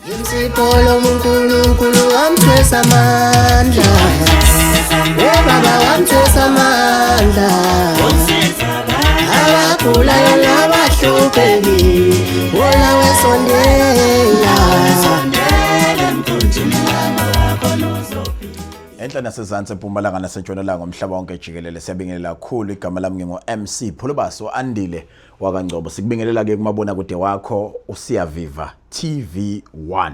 Imsipolo uNkulunkulu wamthwesa amandla. Baba wamthwesa amandla. Abagulayo nabahlupheki wona wesondela. Enhla nasezantsi eMpumalanga nasentshonalanga umhlaba wonke jikelele siyabingelela kakhulu. Igama lami ngingo MC Phulubaso Andile wakangcobo. Sikubingelela ke kumabona kude wakho uSiyaviva TV1.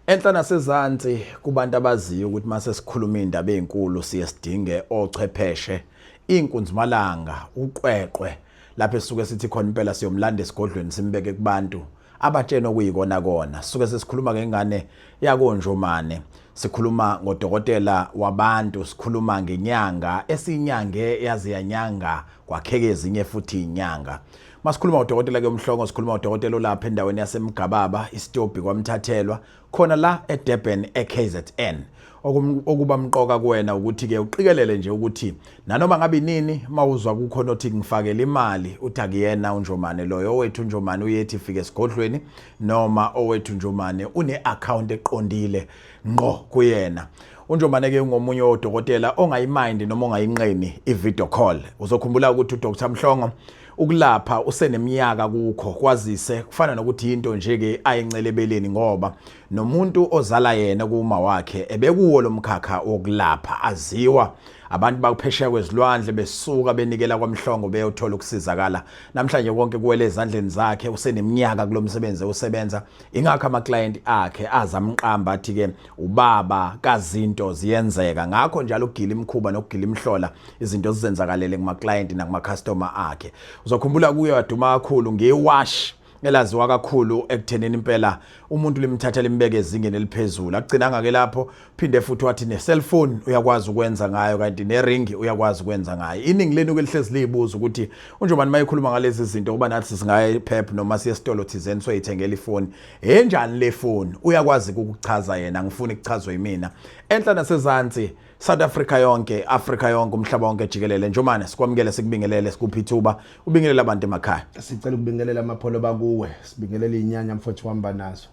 Enhla nasezantsi kubantu abaziyo ukuthi mase sikhuluma indaba ezinkulu siyesidinge ochwepheshe inkunzimalanga uqweqwe lapho esuke sithi khona impela siyomlanda esigodlweni simbeke kubantu abatshena okuyikona kona. Suke sesikhuluma ngengane yakonjomane, sikhuluma ngodokotela wabantu, sikhuluma ngenyanga esinyange yazi yanyanga kwakheke ezinye futhi inyanga. Masikhuluma ngodokotela ke Mhlongo, sikhuluma ngodokotela olapha endaweni yaseMgababa iStobhi kwamthathelwa khona la eDurban eKZN. Okuba mqoka kuwena ukuthi ke uqikelele nje ukuthi nanoma ngabe nini mawuzwa kukhona othi ngifakele imali uthi akuyena uNjomane loyo owethu uNjomane uyethi ifike esigodlweni noma owethu uNjomane une account eqondile ngqo kuyena. uNjomane ke ngomunye wodokotela ongayimind noma ongayinqeni ivideo call. Uzokhumbula ukuthi uDr Mhlongo ukulapha useneminyaka kukho kwazise kufana nokuthi into nje ke ayincelebeleni ngoba nomuntu ozala yena kuma wakhe ebekuwo lo mkhakha wokulapha aziwa abantu bakuphesheya kwezilwandle besuka benikela kwaMhlongo beyothola ukusizakala. Namhlanje konke kuwele ezandleni zakhe useneminyaka kulomsebenzi usebenza ingakho ama client akhe azamqamba athi ke ubaba kazinto ziyenzeka ngakho njalo ugila imkhuba nokugila imhlola izinto zizenzakalele kuma client nakuma customer akhe. Uzokhumbula kuyo waduma kakhulu ngewash elaziwa kakhulu ekutheneni impela umuntu limthatha limbeke ezingeni eliphezulu. Akugcinanga ke lapho phinde futhi wathi ne cellphone uyakwazi ukwenza ngayo kanti ne ring uyakwazi ukwenza ngayo. Iningi lenu ke lihlezi liyibuza ukuthi uNjomane mayikhuluma ngalezi zinto kuba nathi singaye phep noma siye stolo thizeni soyithengela ifoni enjani le phone uyakwazi ukuchaza yena ngifuna ukuchazwe yimina. Enhla nasezantsi South Africa yonke, Africa yonke, umhlaba wonke jikelele. Njomane sikwamukele sikubingelele sikuphi ithuba ubingelela abantu emakhaya. Sicela ukubingelela amapholo bakuwe, sibingelela inyanya mfowethu wamba nazo.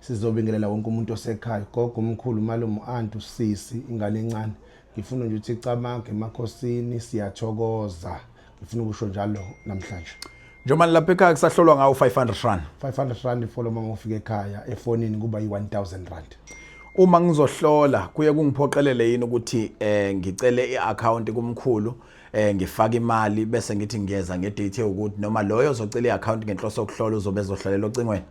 Sizobingelela wonke umuntu osekhaya, gogo umkhulu, malume, aunt, usisi, ingane encane. Ngifuna nje ukuthi icamake emakhosini siyathokoza. Ngifuna ukusho njalo namhlanje. Njomane lapha ekhaya kusahlolwa ngawo 500 rand. 500 rand follow uma ufika ekhaya efonini kuba yi1000 rand. Uma ngizohlola kuye kungiphoqelele yini ukuthi ngicele iaccount kumkhulu ngifaka imali bese ngithi ngiyeza ngedate ukuthi noma loyo uzocela iaccount ngenhloso yokuhlola uzobe ezohlolela ocingweni.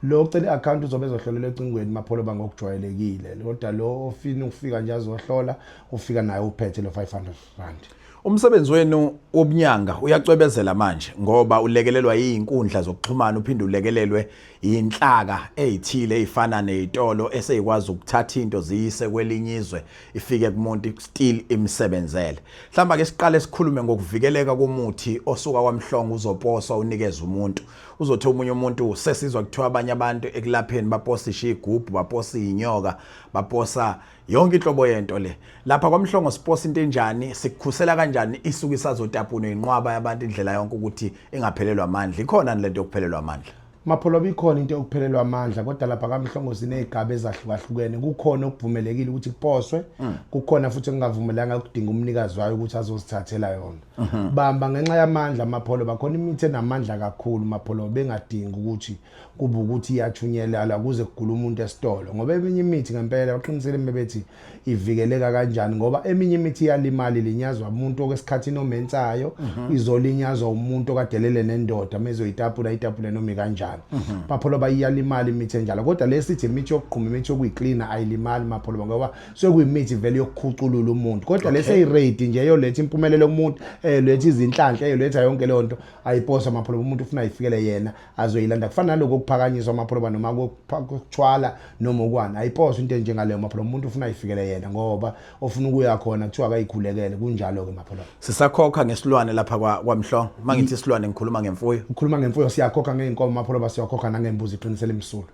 Lo ucela iaccount uzobe ezohlolela ocingweni mapholo bangokujwayelekile. Kodwa lo ofina ukufika nje azohlola ufika naye uphethe lo 500 rand. Umsebenzi wenu wobunyanga uyacwebezela manje ngoba ulekelelwa izinkundla zokuxhumana uphinde ulekelelwe inhlaka ezithile ezifana nezitolo eseyikwazi ukuthatha into ziyise kwelinyizwe ifike kumuntu still imsebenzele. Mhlamba ke siqale sikhulume ngokuvikeleka komuthi osuka kwaMhlongo uzoposwa unikeza umuntu. Uzothi umunye umuntu sesizwa kuthiwa abanye abantu ekulapheni baposisha igubhu, baposa inyoka, baposa yonke inhlobo yento le. Lapha kwaMhlongo siposa into enjani, sikukhusela kanjani isuke isazotapuna inqwaba yabantu indlela yonke ukuthi ingaphelelwa amandla. Ikhona lento yokuphelelwa amandla. Mapholo bikhona into yokuphelelwa amandla kodwa lapha kaMhlongo sinezigaba ezahlukahlukene. Kukhona okuvumelekile ukuthi kuposwe, kukhona futhi engavumelanga ukudinga umnikazi wayo ukuthi azosithathela yona. Bamba ngenxa yamandla mapholo bakhona imithi enamandla kakhulu mapholo bengadingi ukuthi kube ukuthi iyathunyelala kuze kugula umuntu esitolo ngoba eminye imithi ngempela baqinisele bebethi ivikeleka kanjani ngoba eminye imithi iyalimali linyazwa umuntu okwesikhathini omenzayo izolinyazwa umuntu okadelele nendoda mezoyitapula itapule noma kanjani. Mapholo bayiyalimali imithi enjalo kodwa lesithi imithi yokuqhuma imithi yokuyicleana ayilimali mapholo ngoba sekuyimithi vele yokukhuculula umuntu kodwa leseyirate nje yoletha impumelelo kumuntu letha izinhlanhla yoletha yonke lonto ayiposa mapholo umuntu ufuna ayifikele yena azoyilanda kufana naloko ukuphakanyiswa mapholo noma ukuthwala noma ukwani ayiposa into njengaleyo mapholo umuntu ufuna ayifikele yena ngoba ofuna ukuya khona kuthiwa akayikhulekele kunjalo ke mapholo. Sisakhokha ngesilwane lapha kwaMhlongo. Mangithi isilwane ngikhuluma ngemfuyo. Ukhuluma ngemfuyo siyakhokha ngeenkomo mapholo basiyakhokha nangembuzi iqinisele imsulu.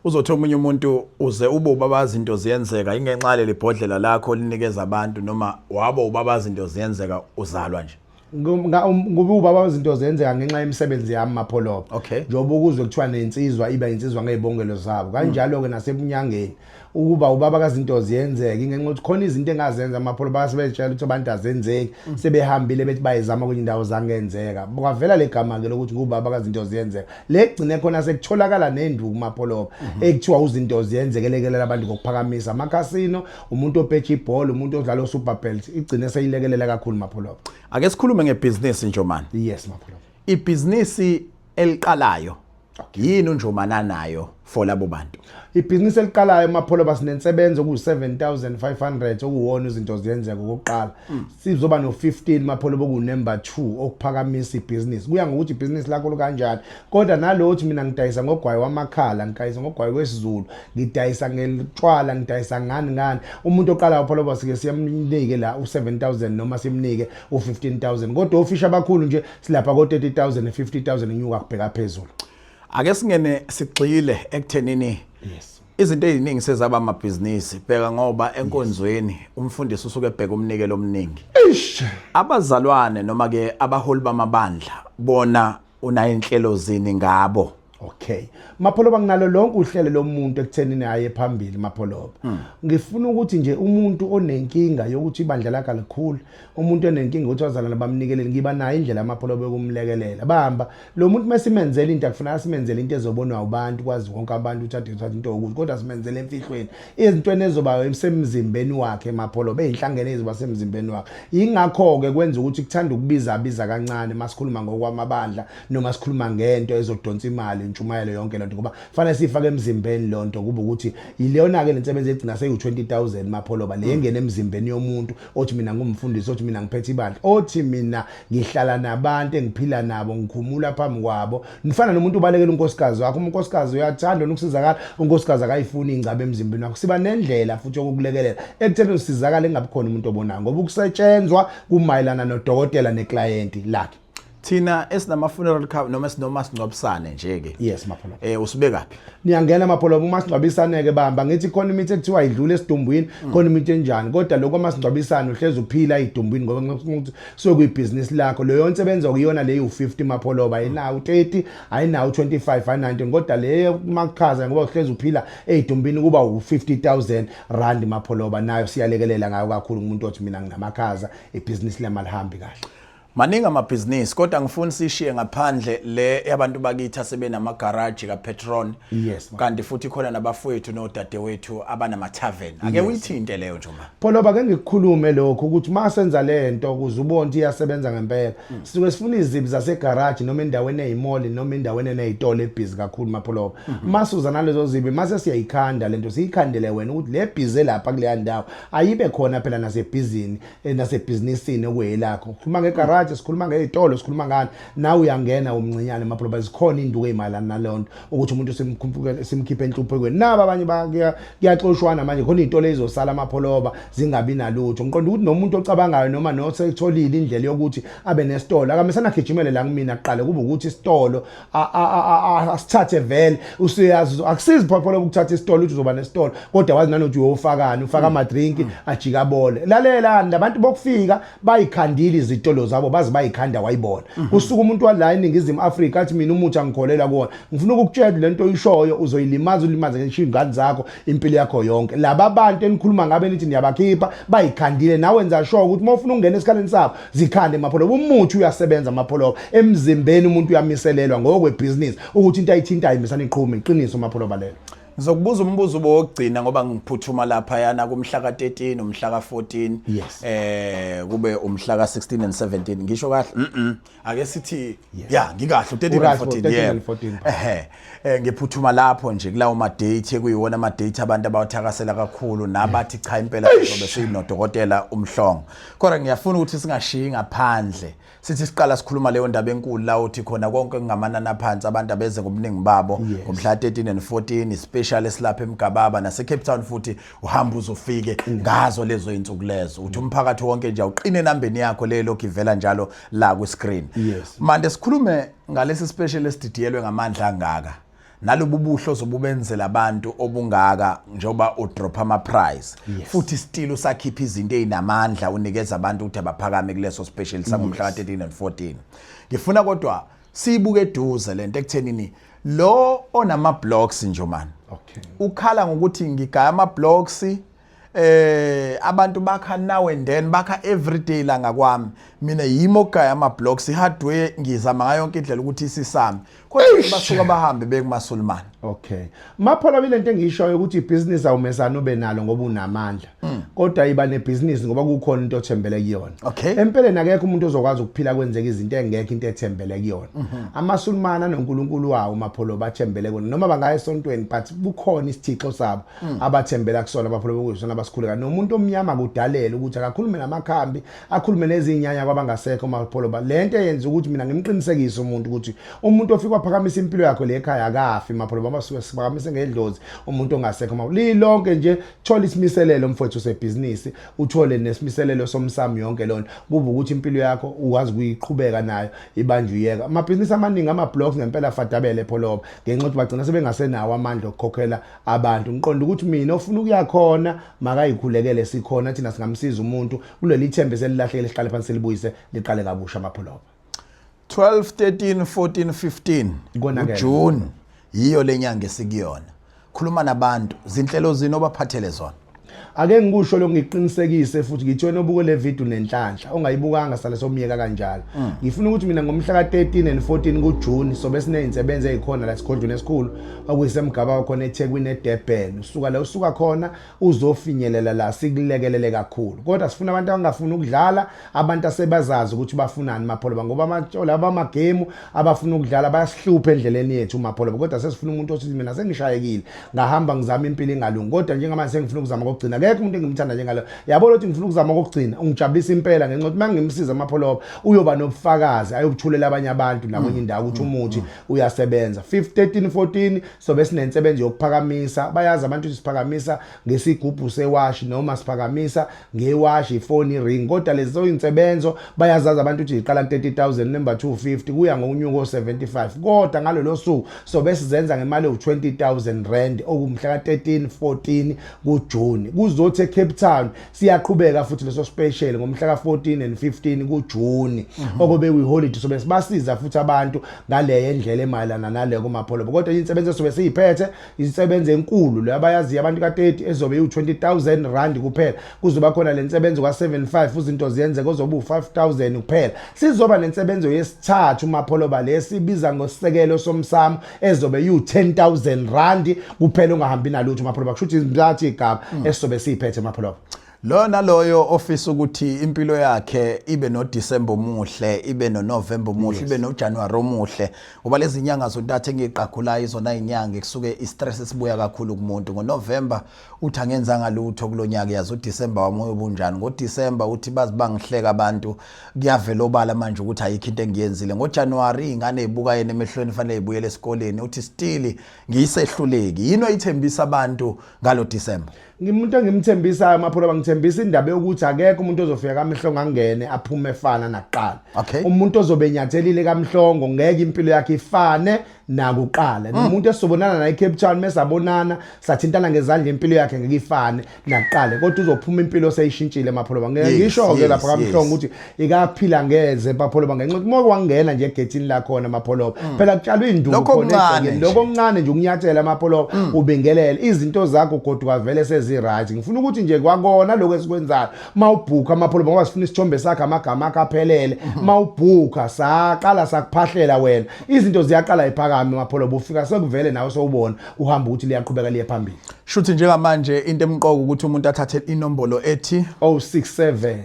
Uzothi omunye umuntu uze ube ubabaza into ziyenzeka ingenxa le libhodlela lakho linikeza abantu noma wabo ubabaza into ziyenzeka uzalwa nje. ngoba ubaba izinto zenzeka ngenxa yemisebenzi yami mapholoba Okay. njengoba ukuzwe kuthiwa nensizwa iba insizwa ngezibongelo zabo kanjalo ke nasebunyangeni ukuba ubaba kazinto ziyenzeka ingenxa ukuthi khona izinto engazenza amapholoba basebetshela ukuthi abantu azenzeki sebehambile bethi bayizama kwenye indawo zangenzeka bukavela legama ke lokuthi ubaba kazinto ziyenzeka legcine khona sekutholakala nenduku mapholoba ekuthiwa uzinto ziyenzekelekelela abantu ngokuphakamisa amakasino umuntu ophethe ibhola umuntu odlala uSuper Belt igcine seyilekelela kakhulu mapholoba. Ake sikhulume ngebusiness Njomani. Yes mapholoba. Ibhizinisi eliqalayo yini uNjomani nayo for labo bantu? Ibhizinisi eliqalayo mapholoba sinensebenzo ku 7500 okuwona izinto ziyenzeka kokuqala sizoba no 15 mapholoba ku number 2 okuphakamisa ibhizinisi kuya ngokuthi ibhizinisi lakho kanjani kodwa nalothi mina ngidayisa ngogwayi wamakhala ngidayisa ngogwayi wesiZulu ngidayisa ngelitshwala ngidayisa ngani umuntu oqala mapholoba sike siyamnike la u7000 noma simnike u15000 kodwa ofisha abakhulu nje silapha ko 30000 ne50000 inyuka kubheka phezulu. Ake singene sigxile ekuthenini Yes. izinto eziningi sezaba amabhizinisi bheka ngoba enkonzweni umfundisi usuke ebheka umnikelo omningi. Abazalwane noma ke abaholi bamabandla bona una inhlelo zini ngabo? Okay. Mapholoba nginalo lonke uhlelo lomuntu ekuthenini aye phambili mapholoba. Ngifuna ukuthi nje umuntu onenkinga yokuthi ibandla lakhe likhulu, umuntu onenkinga ukuthi wazalana bamnikelele ngiba nayo indlela amapholoba yokumlekelela. Bahamba lo muntu mesimenzele into akufanele simenzele into ezobonwa abantu kwazi wonke abantu uthathe into ukuthi kodwa simenzele emfihlweni. Izintweni ezoba emsemzimbeni wakhe mapholoba ezinhlangene eziba semzimbeni wakhe. Ingakho ke kwenza ukuthi kuthanda ukubiza kancane masikhuluma ngokwamabandla noma sikhuluma ngento ezodonsa imali intshumayelo yonke lonto ngoba fanele sifake emzimbeni lonto kuba ukuthi yileyona ke lensebenzo egcina seyi 20000 mapholoba le ngene emzimbeni yomuntu othi mina ngumfundisi othi mina ngiphethe ibandla othi mina ngihlala nabantu engiphila nabo ngikhumula phambi kwabo nifana nomuntu ubalekela unkosikazi wakho unkosikazi uyathanda ukusizakala unkosikazi akayifuni ingcabe emzimbeni wakho siba nendlela futhi yokukulekelela ekutheni usizakala engabe khona umuntu obona ngoba ukusetshenzwa kumayelana nodokotela neclient lakhe. Thina esinama funeral cover noma sinoma singcwabisane nje ke. Yes mapholoba. Usibekaphi? Niyangena mapholoba uma singcwabisane ke bamba ngithi khona imithi ekuthiwa idlule esidumbwini khona imithi enjani kodwa lokho uma singcwabisane uhlezi uphila idumbwini ngoba ngokuthi sokuyibusiness lakho leyo nsebenzo kuyona leyo u50 mapholoba ayinawo u30 ayinawo u25 ayina19 kodwa leyo makhaza ngoba uhlezi uphila ezidumbwini kuba u50000 rand mapholoba nayo siyalekelela ngayo kakhulu umuntu othi mina nginamakhaza ibusiness lamalihambi kahle. Maningi amabhizinisi kodwa ngifuna sishiye ngaphandle le yabantu bakithi asebenama garage kaPetron. Yes. Kanti futhi khona nabafowethu nodadewethu abanama tavern. Ake uyithinte leyo Njoma. Pholoba ke ngikukhulume lokho ukuthi masenza lento kuze ubone ukuthi iyasebenza ngempela. Sisuke sifuna izibi zase garage noma endaweni ezimall noma endaweni enezitolo ebhizi kakhulu mapholoba. Masuza nalezo zibi mase siyayikhanda lento siyikhandele wena ukuthi le bhizi lapha kule ndawo ayibe khona phela nasebhizini nasebhizinisini okwelakho. Khuluma ngegarage sikhuluma ngezitolo sikhuluma ngani nawe uyangena umncinyane mapholoba zikhona induku ezimalana nalonto ukuthi umuntu simkhiphe enhluphekweni naba abanye kuyaxoshwana manje khona izitolo ezosala amapholoba zingabi nalutho ngiqonda ukuthi nomuntu ocabangayo noma nosetholile indlela yokuthi abe nesitolo akamesana gijimele la kumina aqale kube ukuthi isitolo asithathe vele usiyazi akusizi pholoba ukuthatha isitolo uthi uzoba nesitolo kodwa wazi nanokuthi uyofakani ufaka ama drink ajika bole lalela abantu bokufika bayikhandile izitolo zabo bazi bayikhanda wayibona usuku umuntu wala eNingizimu Afrika athi mina umuthi angikholela kuona ngifuna ukukutshela lento oyishoyo uzoyilimaza ulimaze ngisho ingane zakho impilo yakho yonke laba abantu enikhuluma ngabe nithi niyabakhipha bayikhandile nawe wenza sure ukuthi mawufuna ukungena esikhaleni sabo zikhande mapholoba umuthi uyasebenza mapholoba emzimbeni umuntu uyamiselelwa ngokwebusiness ukuthi into ayithinta ayimisana iqhuma iqiniso mapholoba lelo. Ngizokubuza umbuzo obogcina ngoba ngiphuthuma lapha yana kumhla ka13 umhla ka14 yes. Kube umhla ka16 and 17 ngisho kahle ake sithi ya ngikahle u13 and 14 ngiphuthuma lapho nje kulawo ma date ekuyiwona ama date abantu abawathakasela kakhulu nabathi cha impela sobe seyinodokotela umhlongo kodwa ngiyafuna ukuthi singashiyi ngaphandle sithi siqala sikhuluma leyo ndaba enkulu la uthi khona konke kungamanana phansi abantu abeze ngomningi babo ngomhla 13 and 14 especially esilapha eMgababa nase Cape Town futhi uhamba uzofike ngazo lezo insuku lezo uthi umphakathi wonke nje uqine nambeni yakho lelo kivela njalo la ku screen manje sikhulume ngalesi specialist diyelwe ngamandla angaka nalobu buhlo zobubenzela abantu obungaka njoba udrop ama price futhi still usakhipha izinto ezinamandla unikeza abantu ukuthi abaphakame kuleso special sangomhla ka 13 and 14 ngifuna kodwa sibuke eduze lento ekuthenini lo onama blocks nje man ukhala ngokuthi ngigaya ama blocks abantu bakha now and then bakha everyday la ngakwami mina yimo gaya ama blocks hardware ngizama ngayo yonke indlela ukuthi isisami kodwa basuka bahambe bekumasulumani Mapholo lento engishoyo ukuthi ibusiness awumesana ube nalo ngoba unamandla kodwa iba nebusiness ngoba kukhona into othembele kuyona empeleni akekho umuntu ozokwazi ukuphila kwenzeka izinto engekho into ethembele kuyona amasulumani anoNkulunkulu wawo Mapholo bathembele kona noma bangaya esontweni but kukhona isithixo sabo abathembela kusona Mapholo bokusona abasikhuleka nomuntu omnyama kudalela ukuthi akakhulume namakhambi akhulume nezinyanya kwabangasekho Mapholo lento eyenza ukuthi mina ngimqinisekise umuntu ukuthi umuntu ofika waphakamisa impilo yakho le ekhaya akafi Mapholo basuke siphakamise ngedlozi umuntu ongasekho Mapholo lilonke nje thola isimiselelo mfowethu sebusiness uthole nesimiselelo somsamo yonke lonto kuba ukuthi impilo yakho ukwazi ukuyiqhubeka nayo ibanjwe uyeka amabhizinisi amaningi ama blocks ngempela fadabele pholoba ngenxa ukuthi bagcina sebengasenawo amandla okukhokhela abantu ngiqonda ukuthi mina ofuna ukuyakhona makayikhulekele sikhona thina singamsiza umuntu kuleli ithembe selilahlekile siqale phansi libuyise liqale kabusha amapholoba 12 13 14 15 June yiyo lenyanga esikuyona khuluma nabantu zinhlelo zini obaphathele zona ake ngikusho lo ngiqinisekise futhi ngithona obuko le video nenhlanhla ongayibukanga sale somyeka kanjalo ngifuna ukuthi mina ngomhla ka 13 and 14 kuJune sobe sinezinsebenzo ezikhona la sikhondweni esikhulu okuyisemgaba khona eThekwini eDurban usuka la usuka khona uzofinyelela la sikulekelele kakhulu kodwa sifuna abantu abangafuni ukudlala abantu asebazazi ukuthi bafunani Mapholo ngoba amatshola abamagame abafuna ukudlala bayasihlupha endleleni yethu Mapholo kodwa sesifuna umuntu othi mina sengishayekile ngahamba ngizama impilo engalungi kodwa njengamanje sengifuna ukuzama kokugcina akekho umuntu engimthanda njengalo yabona ukuthi ngifuna ukuzama kokugcina ungijabulisa impela ngenxa ukuthi mangimsiza Mapholo uyoba nobufakazi ayobuthulela abanye abantu nakwenye indawo ukuthi umuthi uyasebenza 13 14 sobe sinensebenzo yokuphakamisa bayazi abantu siphakamisa ngesigubhu sewashi noma siphakamisa ngewashi ifoni ring kodwa lezo insebenzo bayazazi abantu ukuthi iqala 30,000 number 250 kuya ngokunyuko 75 kodwa ngalolo suku sobe sizenza ngemali of 20,000 rand okumhla ka 13 14 kuJune kuzothi eCape Town siyaqhubeka futhi leso special ngomhla ka 14 and 15 kuJune okobe kuyiholiday sobe sibasiza futhi abantu ngale ndlela emayelana nale kuMapholo kodwa insebenzo sobe siyiphethe insebenzo enkulu le abayazi abantu ka 30 ezobe u20,000 rand kuphela kuzoba khona lensebenzo ka 75 izinto ziyenze kuzoba u5,000 kuphela sizoba nensebenzo yesithathu uMapholo lesibiza ngosisekelo somsamo ezobe u10,000 rand kuphela ungahambi nalutho Mapholo kushuthi implathi igaba esobe siyiphethe Mapholo lona loyo ofisa ukuthi impilo yakhe ibe no December omuhle ibe no November omuhle ibe no January omuhle ngoba lezi nyanga zontathe ngiqaqhulayo izona inyanga kusuke istress esibuya kakhulu kumuntu ngoNovember uthi angenzanga lutho kulonyaka yazi uDecember wamoyo bunjani ngoDecember uthi bazibangihleka abantu kuyavela obala manje ukuthi ayikho into engiyenzile ngoJanuary ingane ezibuka yena emehlweni fanele ibuyele esikoleni uthi still ngiyisehluleki yini oyithembisa abantu ngalo December ngimuntu engimthembisayo Mapholo ngithembisa indaba yokuthi akekho umuntu ozofika kaMhlongo angene aphume efana nakuqala umuntu ozobe nyathelile kaMhlongo ngeke impilo yakhe ifane nakuqala nomuntu esobonana naye eCape Town mesabonana sathintana ngezandla impilo yakhe ngeke ifane nakuqala kodwa uzophuma impilo seyishintshile Mapholo ngisho ke lapha kaMhlongo ukuthi ikaphila ngeze Mapholo ngenxa ukuthi moko wangena nje egethini la khona Mapholo phela kutshalwe induku khona lokho okuncane nje ukunyathela Mapholo ubingelele izinto zakho kodwa vele right ngifuna ukuthi nje kwakona lokho esikwenzayo mawubhuka Mapholo ngoba sifuna isithombe sakhe amagama akhe aphelele mawubhuka saqala sakuphahlela wena izinto ziyaqala ephakame Mapholo bufika sekuvele nawe sowubona uhamba ukuthi liyaqhubeka liye phambili shuthi njengamanje into emqoka ukuthi umuntu athathe inombolo ethi 067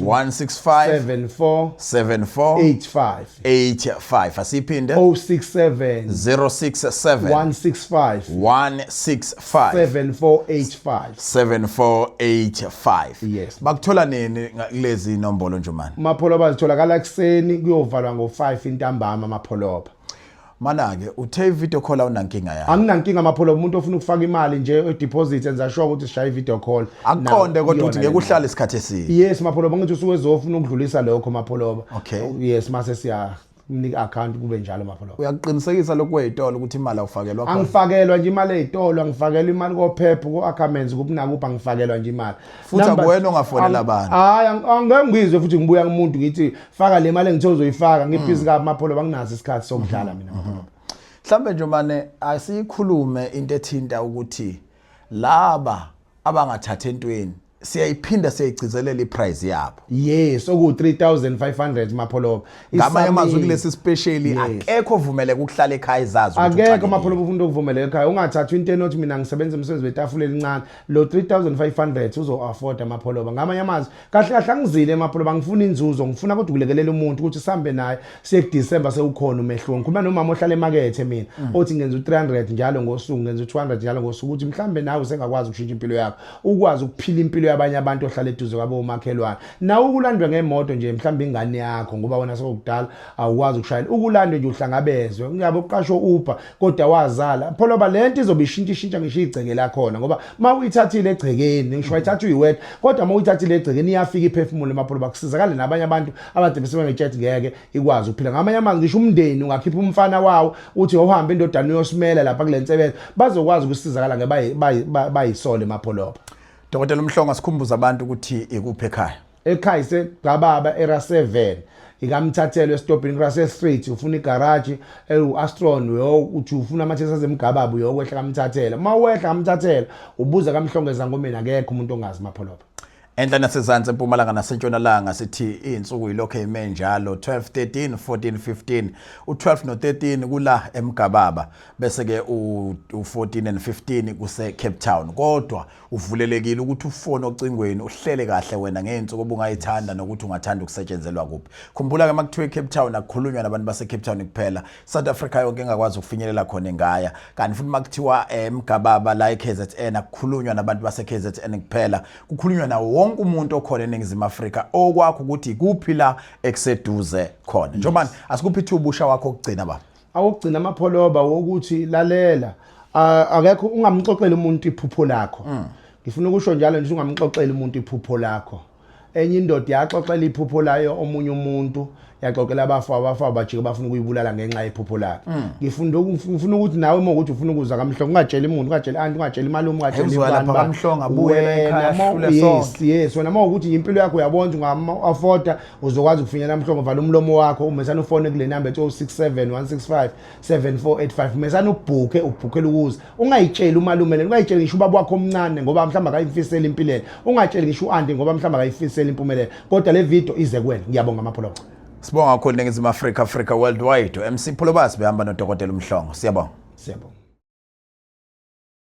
165 74 85 asiphinde 067 165 7485 yes bakuthola nini kulezi inombolo nje manje Mapholo bazitholakala kuseni kuyovalwa ngo5 intambama Mapholo mana-ke uthe video call awunankinga yayo anginankinga Mapholo umuntu ofuna ukufaka imali nje edeposit enza sure ukuthi sishaya video call akuqonde kodwa uthi ngeke uhlale isikhathi eside yes Mapholo ngithi usuke ezofuna ukudlulisa lokho Mapholo okay yes mase siya umnika account kube njalo mapholo. Uyaqinisekisa lokho kwezitolo ukuthi imali awufakelwa khona? Angifakelwa nje imali ezitolo, angifakelwa imali kophepha ko-Ackermans kuphi angifakelwa nje imali. Futhi akuwena ongafonela abantu. Hayi angeke ngizwe futhi ngibuya kumuntu ngithi faka le mali engithe uzoyifaka ngibhizi kabi mapholo banginazo isikhathi sokudlala mina mapholo. Mhlambe nje manje asiyikhulume into ethinta ukuthi laba abangathatha entweni siyayiphinda siyayigcizelela iprice yabo. Yes, oku 3500 mapholo. Ngamanye amazwi kulesi specially akekho ovumeleke ukuhlala ekhaya izazi ukuthi akekho mapholo ufunda ukuvumeleka ekhaya ungathatha into enothi mina ngisebenza umsebenzi betafula elincane lo 3500 uzo afford amapholo. Ngamanye amazwi kahle kahle angizile mapholo bangifuna inzuzo ngifuna kodwa ukulekelela umuntu ukuthi sihambe naye siye kuDecember sewukhona umehluko. Ngikhuluma nomama ohlala emakethe mina othi ngenza u300 njalo ngosuku ngenza u200 njalo ngosuku ukuthi mhlambe nawe usengakwazi ukushintsha impilo yakho ukwazi ukuphila impilo abanye abantu ohlala eduze kwabo umakhelwane nawe ukulandwe ngemoto nje mhlawumbe ingane yakho ngoba wona sokudala awukwazi ukushayela ukulandwe nje uhlangabezwe ungabe uqashwe Uber kodwa wazala pholoba lento izobe ishintsha ngisho igceke la khona ngoba mawuyithathile egcekeni ngisho ayithatha uyiwedwa kodwa mawuyithathile egcekeni iyafika iphefumulo emapholoba kusizakala nabanye abantu abade besebenza ngejet ngeke ikwazi ukuphila ngamanye amazwi ngisho umndeni ungakhipha umfana wawo uthi uhambe endodana uyosimela lapha kule nsebenzo bazokwazi ukusizakala ngeke bayisole emapholoba. Dr. Mhlongo sikhumbuza abantu ukuthi ikuphi ekhaya. Ekhaya iseGababa era 7 ikamthathelwe estopini Grass Street ufuna igarage uAstron uthi ufuna amathesa zemGababa uyokwehla kamthathela mawehla kamthathela ubuza kaMhlongeza ngomina akekho umuntu ongazi mapholoba. Enhla nasezantsi eMpumalanga nasentshonalanga sithi izinsuku yilokho eme njalo 12 13 14 15 u12 no13 kula eMgababa bese ke u14 and 15 kuse Cape Town kodwa uvulelekile ukuthi ufone ocingweni uhlele kahle wena ngezinsuku obungayithanda nokuthi ungathanda ukusetshenzelwa kuphi. Khumbula ke makuthiwe Cape Town akukhulunywa nabantu base Cape Town kuphela South Africa yonke engakwazi ukufinyelela khona ngaya kanti futhi makuthiwa eMgababa la eKZN akukhulunywa nabantu base KZN kuphela kukhulunywa nawo wonke umuntu okhona eNingizimu Afrika okwakho ukuthi ikuphi la ekseduze khona. Njomani asikuphi ubusha wakho okugcina baba? Awugcina amapholoba wokuthi lalela akekho ungamxoxela umuntu iphupho lakho. Ngifuna ukusho njalo nje ungamxoxela umuntu iphupho lakho. Enye indoda yaxoxela iphupho layo omunye umuntu yaxoxela abafa bajike bafuna ukuyibulala ngenxa yephupho lakhe. Ngifuna ukuthi nawe ukuthi ufuna ukuza kaMhlongo ungatshela umuntu ungatshela malume ungatshela ibani kaMhlongo abuye ekhaya hlule sonke. Yes wena mawukuthi impilo yakho uyabona ungama-afforda uzokwazi ukufinyelela Mhlongo vala umlomo wakho umesana ufone kule number 067 165 7485 mesana ubhukhela ukuza ungayitsheli umalume lena ungayitsheli ngisho ubaba wakho omncane ngoba mhlamba akayifisela impilelo ungatsheli ngisho uAnti ngoba mhlamba akayifisela impumelelo kodwa le video ize kuwena ngiyabonga amapholoba. Sibonga kakhulu eNingizimu Afrika worldwide MC Phulobasi behamba noDokotela Mhlongo siyabonga.